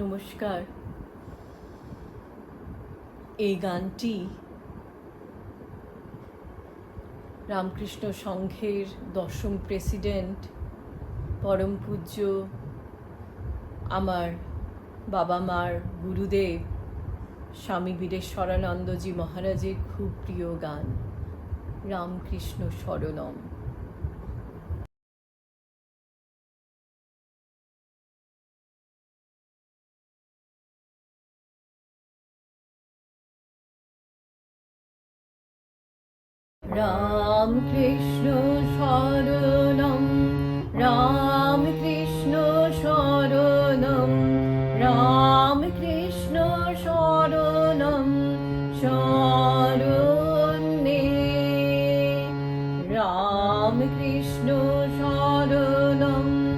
নমস্কার। এই গানটি রামকৃষ্ণ সংঘের ১০ম প্রেসিডেন্ট পরম পূজ্য আমার বাবা মার গুরুদেব স্বামী বীরেশ্বরানন্দজি মহারাজের খুব প্রিয় গান, রামকৃষ্ণ শরণম। রামকৃষ্ণ শরণম, রামকৃষ্ণ শরণম, রাম